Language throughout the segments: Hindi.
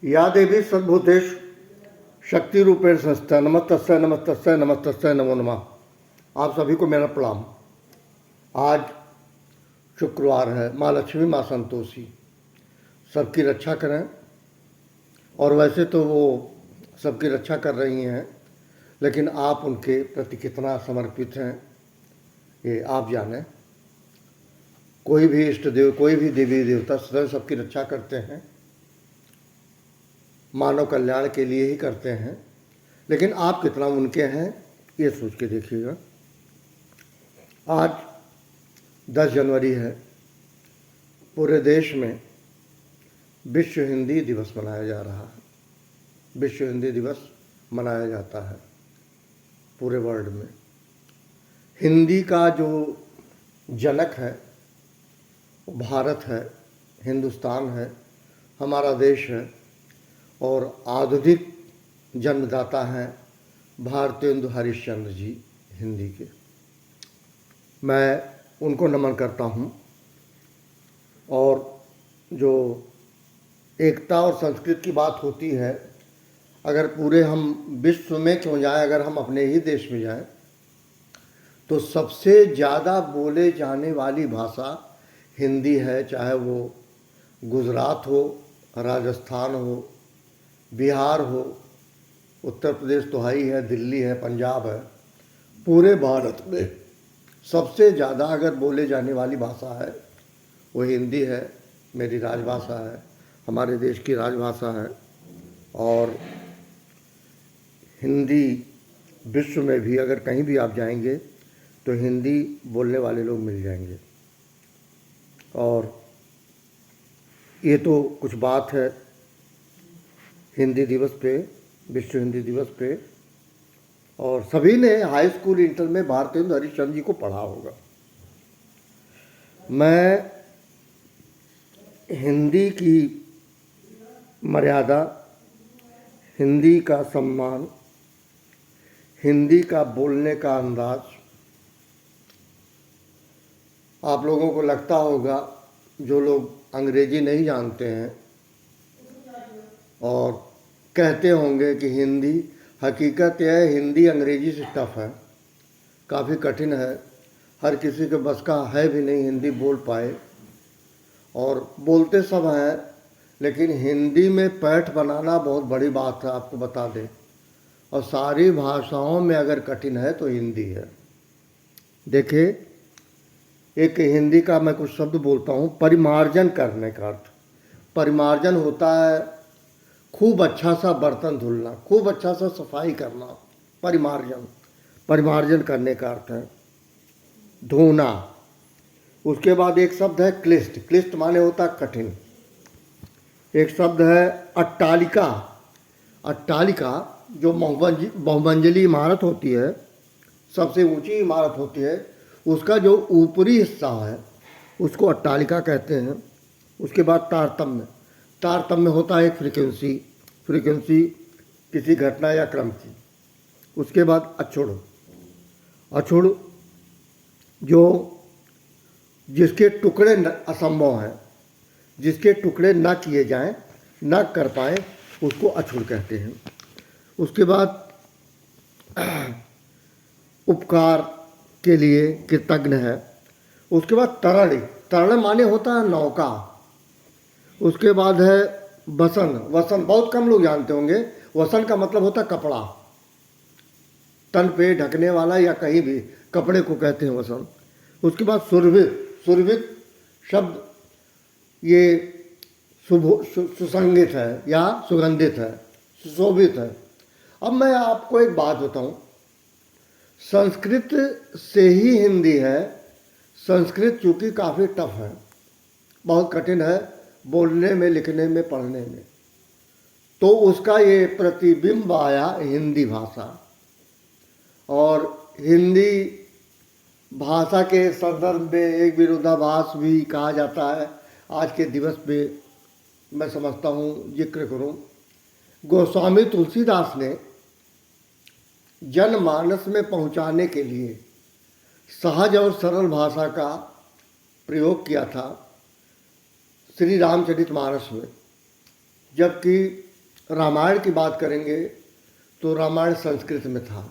या देवी सद्भूतेषु शक्ति रूपेण संस्था नमस्तस्यै नमस्तस्यै नमस्तस्यै नमो नमः। आप सभी को मेरा प्रणाम। आज शुक्रवार है, माँ लक्ष्मी माँ संतोषी सबकी रक्षा करें। और वैसे तो वो सबकी रक्षा कर रही हैं, लेकिन आप उनके प्रति कितना समर्पित हैं ये आप जानें। कोई भी इष्ट देव, कोई भी देवी देवता सदैव सबकी रक्षा करते हैं, मानव कल्याण के लिए ही करते हैं, लेकिन आप कितना उनके हैं ये सोच के देखिएगा। आज 10 जनवरी है, पूरे देश में विश्व हिंदी दिवस मनाया जा रहा है। विश्व हिंदी दिवस मनाया जाता है पूरे वर्ल्ड में। हिंदी का जो जनक है वो भारत है, हिंदुस्तान है, हमारा देश है। और आधुनिक जन्मदाता हैं भारतेंदु हरिश्चंद्र जी हिंदी के। मैं उनको नमन करता हूँ। और जो एकता और संस्कृत की बात होती है, अगर पूरे हम विश्व में क्यों जाएं, अगर हम अपने ही देश में जाएं, तो सबसे ज़्यादा बोले जाने वाली भाषा हिंदी है। चाहे वो गुजरात हो, राजस्थान हो, बिहार हो, उत्तर प्रदेश तो है ही है, दिल्ली है, पंजाब है, पूरे भारत में सबसे ज़्यादा अगर बोले जाने वाली भाषा है वो हिंदी है। मेरी राजभाषा है, हमारे देश की राजभाषा है। और हिंदी विश्व में भी अगर कहीं भी आप जाएंगे तो हिंदी बोलने वाले लोग मिल जाएंगे। और ये तो कुछ बात है हिंदी दिवस पे, विश्व हिंदी दिवस पे। और सभी ने हाई स्कूल इंटर में भारतेंदु हरिश्चंद्र जी को पढ़ा होगा। मैं हिंदी की मर्यादा, हिंदी का सम्मान, हिंदी का बोलने का अंदाज, आप लोगों को लगता होगा जो लोग अंग्रेजी नहीं जानते हैं और कहते होंगे कि हिंदी, हकीकत यह है हिंदी अंग्रेजी से टफ है, काफ़ी कठिन है, हर किसी के बस का है भी नहीं हिंदी बोल पाए। और बोलते सब हैं, लेकिन हिंदी में पैठ बनाना बहुत बड़ी बात है, आपको बता दें। और सारी भाषाओं में अगर कठिन है तो हिंदी है। देखिए, एक हिंदी का मैं कुछ शब्द बोलता हूँ, परिमार्जन करने का अर्थ। परिमार्जन होता है खूब अच्छा सा बर्तन धुलना, खूब अच्छा सा सफाई करना, परिमार्जन। परिमार्जन करने का अर्थ है धोना। उसके बाद एक शब्द है क्लिष्ट। क्लिष्ट माने होता है कठिन। एक शब्द है अट्टालिका। अट्टालिका जो बहुमंजिली इमारत होती है, सबसे ऊंची इमारत होती है, उसका जो ऊपरी हिस्सा है उसको अट्टालिका कहते हैं। उसके बाद तारतम्य। तारतम्य होता है एक फ्रीक्वेंसी किसी घटना या क्रम की। उसके बाद अछुड़। अछुड़ जो जिसके टुकड़े असंभव हैं, जिसके टुकड़े ना किए जाएं, ना कर पाए, उसको अछुड़ कहते हैं। उसके बाद उपकार के लिए कृतज्ञ है। उसके बाद तरल। तरल माने होता है नौका। उसके बाद है वसन। वसन बहुत कम लोग जानते होंगे। वसन का मतलब होता है कपड़ा, तन पे ढकने वाला या कहीं भी कपड़े को कहते हैं वसन। उसके बाद सुरभित। सुरभित शब्द ये सुसंगित है या सुगंधित है, सुशोभित है। अब मैं आपको एक बात बताऊं, संस्कृत से ही हिंदी है। संस्कृत चूँकि काफ़ी टफ है, बहुत कठिन है बोलने में, लिखने में, पढ़ने में, तो उसका ये प्रतिबिंब आया हिंदी भाषा। और हिंदी भाषा के संदर्भ में एक विरोधाभास भी कहा जाता है। आज के दिवस पे मैं समझता हूँ जिक्र करूँ। गोस्वामी तुलसीदास ने जनमानस में पहुँचाने के लिए सहज और सरल भाषा का प्रयोग किया था श्री रामचरितमानस में। जबकि रामायण की बात करेंगे तो रामायण संस्कृत में था,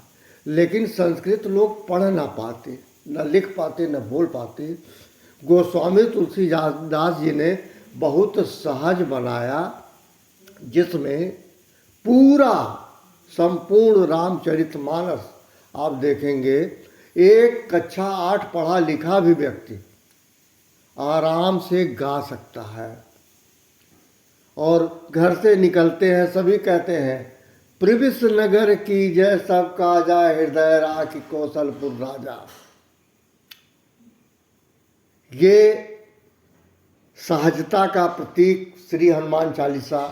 लेकिन संस्कृत लोग पढ़ ना पाते, न लिख पाते, न बोल पाते। गोस्वामी तुलसीदास जी ने बहुत सहज बनाया, जिसमें पूरा संपूर्ण रामचरितमानस आप देखेंगे, एक कक्षा 8 पढ़ा लिखा भी व्यक्ति आराम से गा सकता है। और घर से निकलते हैं सभी कहते हैं, प्रविश नगर की जय सब काजा, हृदय राखी कौशलपुर राजा। ये सहजता का प्रतीक श्री हनुमान चालीसा,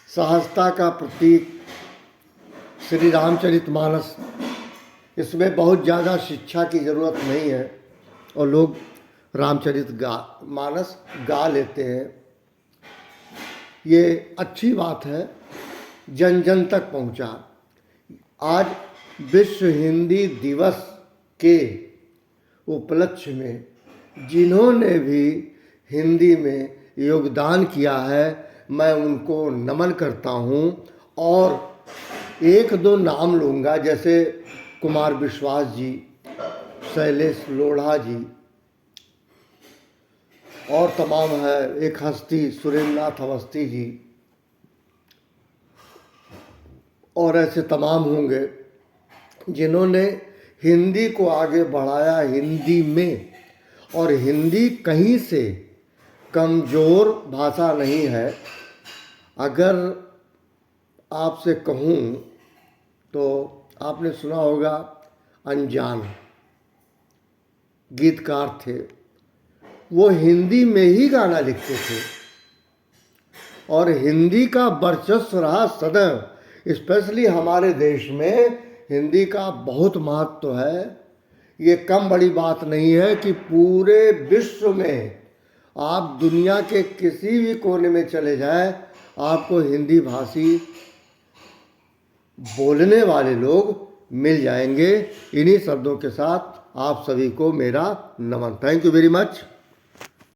सहजता का प्रतीक श्री रामचरितमानस। इसमें बहुत ज़्यादा शिक्षा की ज़रूरत नहीं है और लोग मानस गा लेते हैं। ये अच्छी बात है, जन जन तक पहुंचा। आज विश्व हिंदी दिवस के उपलक्ष्य में जिन्होंने भी हिंदी में योगदान किया है, मैं उनको नमन करता हूं। और एक दो नाम लूँगा, जैसे कुमार विश्वास जी, शैलेश लोढ़ा जी, और तमाम है, एक हस्ती सुरेंद्रनाथ अवस्थी जी, और ऐसे तमाम होंगे जिन्होंने हिंदी को आगे बढ़ाया हिंदी में। और हिंदी कहीं से कमज़ोर भाषा नहीं है। अगर आपसे कहूँ तो आपने सुना होगा, अनजान गीतकार थे, वो हिंदी में ही गाना लिखते थे और हिंदी का वर्चस्व रहा सदैव। स्पेशली हमारे देश में हिंदी का बहुत महत्व है। ये कम बड़ी बात नहीं है कि पूरे विश्व में आप दुनिया के किसी भी कोने में चले जाएं, आपको हिंदी भाषी बोलने वाले लोग मिल जाएंगे। इन्हीं शब्दों के साथ आप सभी को मेरा नमन। Thank you very much.